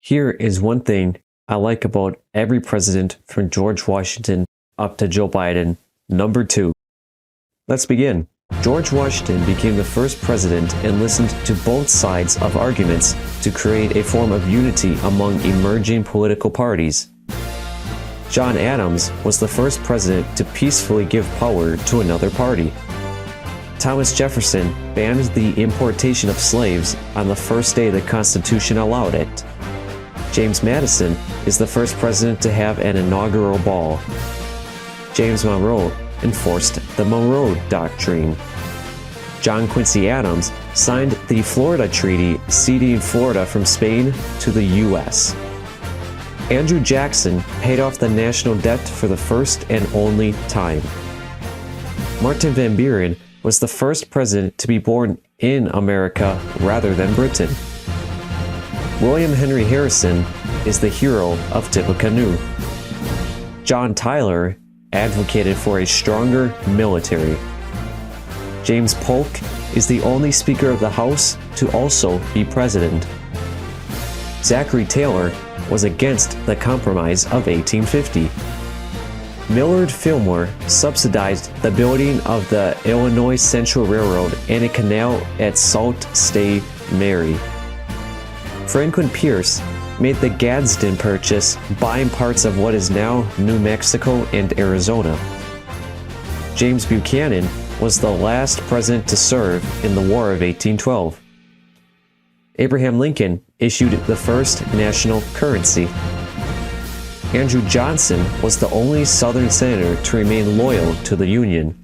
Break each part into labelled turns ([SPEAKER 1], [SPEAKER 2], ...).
[SPEAKER 1] Here is one thing I like about every president from George Washington up to Joe Biden. Number 2. Let's begin. George Washington became the first president and listened to both sides of arguments to create a form of unity among emerging political parties. John Adams was the first president to peacefully give power to another party. Thomas Jefferson banned the importation of slaves on the first day the Constitution allowed it. James Madison is the first president to have an inaugural ball. James Monroe enforced the Monroe Doctrine. John Quincy Adams signed the Florida Treaty, ceding Florida from Spain to the U.S. Andrew Jackson paid off the national debt for the first and only time. Martin Van Buren was the first president to be born in America rather than Britain. William Henry Harrison is the hero of Tippecanoe. John Tyler advocated for a stronger military. James Polk is the only Speaker of the House to also be president. Zachary Taylor was against the Compromise of 1850. Millard Fillmore subsidized the building of the Illinois Central Railroad and a canal at Sault Ste. Marie. Franklin Pierce made the Gadsden Purchase, buying parts of what is now New Mexico and Arizona. James Buchanan was the last president to serve in the War of 1812. Abraham Lincoln issued the first national currency. Andrew Johnson was the only Southern senator to remain loyal to the Union.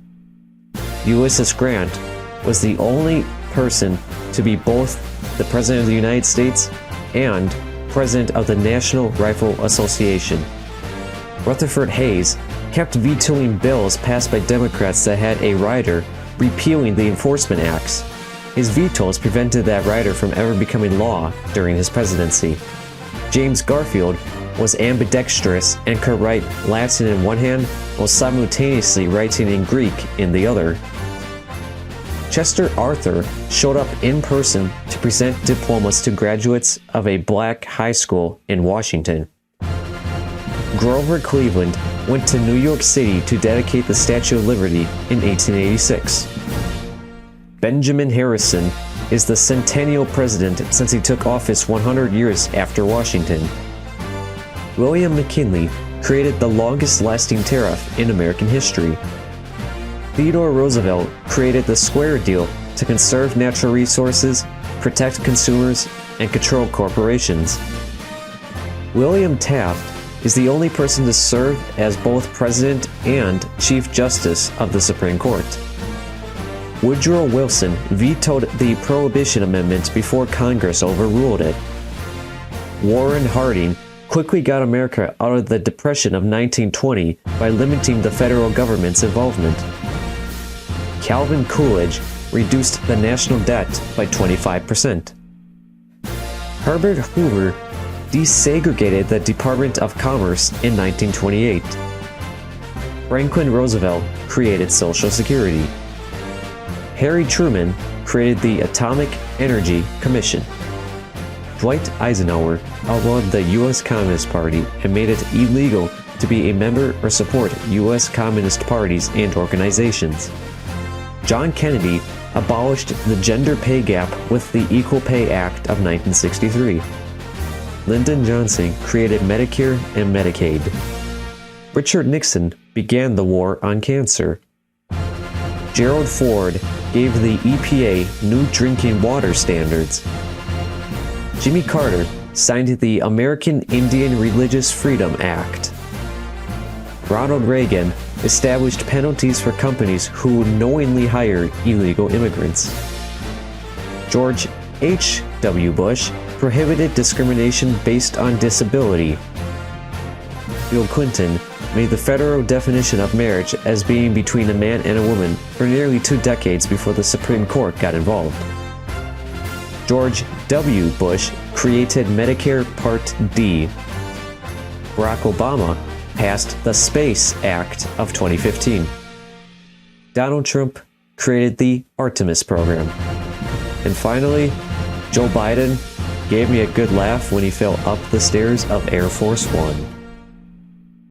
[SPEAKER 1] Ulysses Grant was the only person to be both the President of the United States and President of the National Rifle Association. Rutherford Hayes kept vetoing bills passed by Democrats that had a rider repealing the Enforcement Acts. His vetoes prevented that rider from ever becoming law during his presidency. James Garfield was ambidextrous and could write Latin in one hand while simultaneously writing in Greek in the other. Chester Arthur showed up in person to present diplomas to graduates of a black high school in Washington. Grover Cleveland went to New York City to dedicate the Statue of Liberty in 1886. Benjamin Harrison is the centennial president since he took office 100 years after Washington. William McKinley created the longest-lasting tariff in American history. Theodore Roosevelt created the Square Deal to conserve natural resources, protect consumers, and control corporations. William Taft is the only person to serve as both President and Chief Justice of the Supreme Court. Woodrow Wilson vetoed the Prohibition Amendment before Congress overruled it. Warren Harding quickly got America out of the Depression of 1920 by limiting the federal government's involvement. Calvin Coolidge reduced the national debt by 25%. Herbert Hoover desegregated the Department of Commerce in 1928. Franklin Roosevelt created Social Security. Harry Truman created the Atomic Energy Commission. Dwight Eisenhower outlawed the U.S. Communist Party and made it illegal to be a member or support U.S. Communist parties and organizations. John Kennedy abolished the gender pay gap with the Equal Pay Act of 1963. Lyndon Johnson created Medicare and Medicaid. Richard Nixon began the war on cancer. Gerald Ford gave the EPA new drinking water standards. Jimmy Carter signed the American Indian Religious Freedom Act. Ronald Reagan established penalties for companies who knowingly hired illegal immigrants. George H.W. Bush prohibited discrimination based on disability. Bill Clinton made the federal definition of marriage as being between a man and a woman for nearly 2 decades before the Supreme Court got involved. George W. Bush created Medicare Part D. Barack Obama passed the Space Act of 2015. Donald Trump created the Artemis program. And finally, Joe Biden gave me a good laugh when he fell up the stairs of Air Force One.